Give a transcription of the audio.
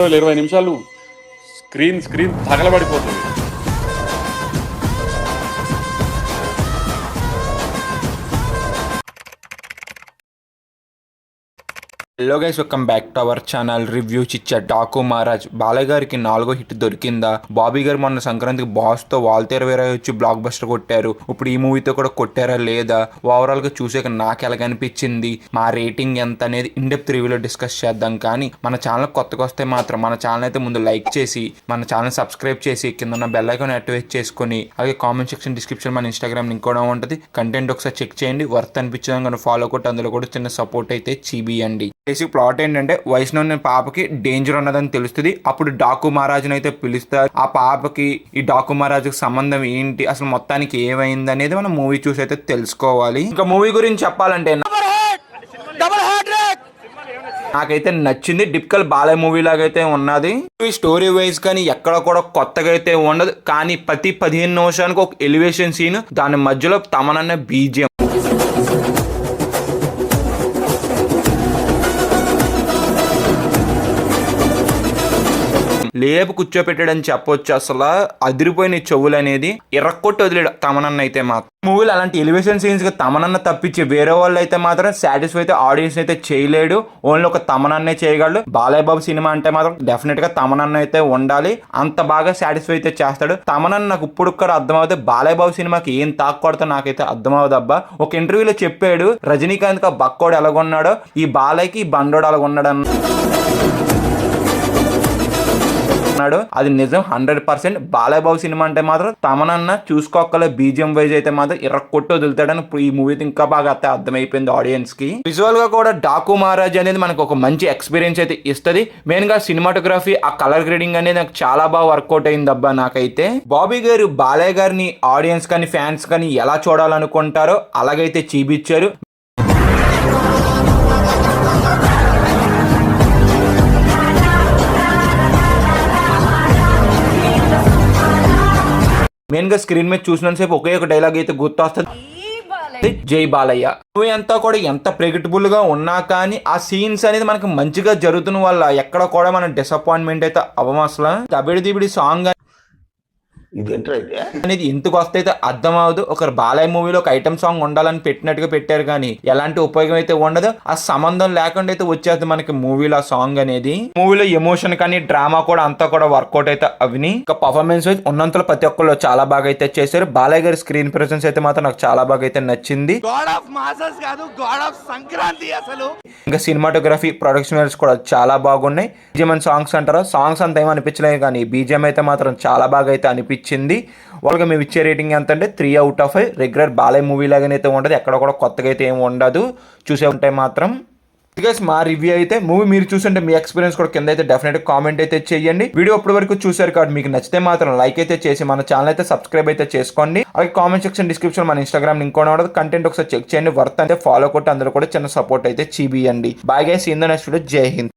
20 నిమిషాలు స్క్రీన్ తగలబడిపోతుంది. Hello guys, welcome back to our channel review Chicha. Daaku Maharaj Balayya గారికి 4వ హిట్ దొరికిందా? బాబీ గారు మొన్న సంక్రాంతికి బాస్తో వాల్తేరు వేరే వచ్చి బ్లాక్ బస్టర్ కొట్టారు. ఇప్పుడు ఈ మూవీతో కూడా కొట్టారా లేదా, ఓవరాల్ గా చూసాక నాకు ఎలాగ అనిపించింది, మా రేటింగ్ ఎంత అనేది ఇన్డెప్త్ రివ్యూలో డిస్కస్ చేద్దాం. కానీ మన ఛానల్ కొత్తగా వస్తే మాత్రం మన ఛానల్ అయితే ముందు లైక్ చేసి మన ఛానల్ సబ్స్క్రైబ్ చేసి కింద ఉన్న బెల్ ఐకాన్ యాక్టివేట్ చేసుకుని, అలాగే కామెంట్ సెక్షన్ డిస్క్రిప్షన్ మన ఇన్స్టాగ్రామ్ లింక్ కూడా ఉంటుంది. కంటెంట్ ఒకసారి చెక్ చేయండి, వర్త్ అనిపించడం కానీ ఫాలో కొట్టి అందులో కూడా చిన్న సపోర్ట్ అయితే చూపియండి. బేసిక్ ప్లాట్ ఏంటంటే, వైష్ణవ్ పాపకి డేంజర్ ఉన్నదని తెలుస్తుంది. అప్పుడు డాకు మహారాజుని అయితే పిలుస్తారు. ఆ పాపకి ఈ డాకు మహారాజుకి సంబంధం ఏంటి, అసలు మొత్తానికి ఏమైంది అనేది మనం మూవీ చూసి అయితే తెలుసుకోవాలి. ఇంకా మూవీ గురించి చెప్పాలంటే నాకైతే నచ్చింది. డిపికల్ బాలయ్య మూవీ లాగా అయితే ఉన్నది. ఈ స్టోరీ వైజ్ కానీ ఎక్కడ కూడా కొత్తగా అయితే ఉండదు. కానీ ప్రతి 15 నిమిషానికి ఒక ఎలివేషన్ సీన్, దాని మధ్యలో తమనన్న బీజిఎం లేపు కూర్చోపెట్టాడని చెప్పొచ్చు. అసలు అదిరిపోయిన చెవులు అనేది ఎర్రకొట్టి వదిలేడు తమనన్న అయితే మాత్రం. మూవీలో అలాంటి ఎలివేషన్ సీన్స్ గా తమనన్న తప్పించి వేరే వాళ్ళు అయితే మాత్రం సాటిస్ఫై అయితే ఆడియన్స్ అయితే చేయలేడు. ఓన్లీ ఒక తమనన్నే చేయగలడు. బాలయ్య బాబు సినిమా అంటే మాత్రం డెఫినెట్ గా తమనన్న అయితే ఉండాలి. అంత బాగా సాటిస్ఫై అయితే చేస్తాడు. తమనన్న నాకు ఇప్పుడు కూడా అర్థమవుతుంది. బాలయ్య బాబు సినిమాకి ఏం తాక్కూడదో నాకైతే అర్థమవుతుంది అబ్బా. ఒక ఇంటర్వ్యూలో చెప్పాడు, రజనీకాంత్ కా బక్కోడు ఎలాగొన్నాడో ఈ బాలయ్యకి ఈ బండోడు అలాగొన్నాడు అది నిజం 100%. బాలయ్య బాబు సినిమా అంటే మాత్రం తమనన్న చూసుకోకలే బీజిఎం వైజ్ అయితే మాత్రం ఎర్రకొట్టు వదులుతాడని ఈ మూవీ ఇంకా బాగా అయితే అర్థమైపోయింది ఆడియన్స్ కి. విజువల్ గా కూడా డాకు మహారాజ్ అనేది మనకు ఒక మంచి ఎక్స్పీరియన్స్ అయితే ఇస్తుంది. మెయిన్ గా సినిమాటోగ్రఫీ, ఆ కలర్ గ్రేడింగ్ అనేది నాకు చాలా బాగా వర్కౌట్ అయింది అబ్బా. నాకైతే బాబీ గారు బాలయ్య గారిని ఆడియన్స్ కానీ ఫ్యాన్స్ కానీ ఎలా చూడాలనుకుంటారో అలాగైతే చూపించారు. మెయిన్ గా స్క్రీన్ మీద చూసిన సేపు ఒకే ఒక డైలాగ్ అయితే గుర్తొస్తుంది, జై బాలయ్య. మూవీ అంతా కూడా ఎంత ప్రెడిక్టబుల్ గా ఉన్నా కానీ ఆ సీన్స్ అనేది మనకి మంచిగా జరుగుతున్న వల్ల ఎక్కడ కూడా మన డిసప్పాయింట్మెంట్ అయితే అవ్వమసలా. దబిడి దిబిడి సాంగ్ అనేది ఎందుకు వస్తే అయితే అర్థం అవ్వదు. ఒక బాలయ్య మూవీలో ఒక ఐటమ్ సాంగ్ ఉండాలని పెట్టినట్టుగా పెట్టారు కానీ ఎలాంటి ఉపయోగం అయితే ఉండదు. ఆ సంబంధం లేకుండా అయితే వచ్చేది మనకి మూవీలో ఆ సాంగ్ అనేది. మూవీలో ఎమోషన్ కానీ డ్రామా కూడా అంతా కూడా వర్కౌట్ అయితే అవిని. ఇంకా పర్ఫార్మెన్స్ వైజ్ ఉన్నంతలో ప్రతి ఒక్కళ్ళు చాలా బాగా అయితే చేశారు. బాలయ్య గారి స్క్రీన్ ప్రెసెన్స్ అయితే మాత్రం నాకు చాలా బాగా అయితే నచ్చింది. ఇంకా సినిమాటోగ్రఫీ, ప్రొడక్షన్ వైజ్ కూడా చాలా బాగున్నాయి. బీజిఎం సాంగ్స్ అంటారా, సాంగ్స్ అంత ఏమీ అనిపించలేదు కానీ బీజిఎం అయితే మాత్రం చాలా బాగా అయితే అనిపించింది. వాళ్ళకి మేము ఇచ్చే రేటింగ్ ఎంత అంటే 3/5. రెగ్యులర్ బాలయ్య మూవీ లాగానైతే ఉండదు, ఎక్కడ కూడా కొత్తగా అయితే ఏమి ఉండదు. చూసే ఉంటాయి మాత్రం. మా రివ్యూ అయితే మూవీ మీరు చూస్తుంటే మీ ఎక్స్పీరియన్స్ కూడా కింద అయితే డెఫినెట్ కామెంట్ అయితే చేయండి. వీడియో ఇప్పటి వరకు చూసారు కాబట్టి మీకు నచ్చితే మాత్రం లైక్ అయితే చేసి మన ఛానల్ అయితే సబ్స్క్రైబ్ అయితే చేసుకోండి. అలాగే కామెంట్ సెక్షన్ డిస్క్రిప్షన్ మన ఇన్స్టాగ్రామ్ లింక్ కూడా ఉండదు. కంటెంట్ ఒకసారి చెక్ చేయండి, వర్త్ అంటే ఫాలో కొట్టి అందరూ కూడా చిన్న సపోర్ట్ అయితే చూపియండి. Bye guys, in the next video. Jai Hind.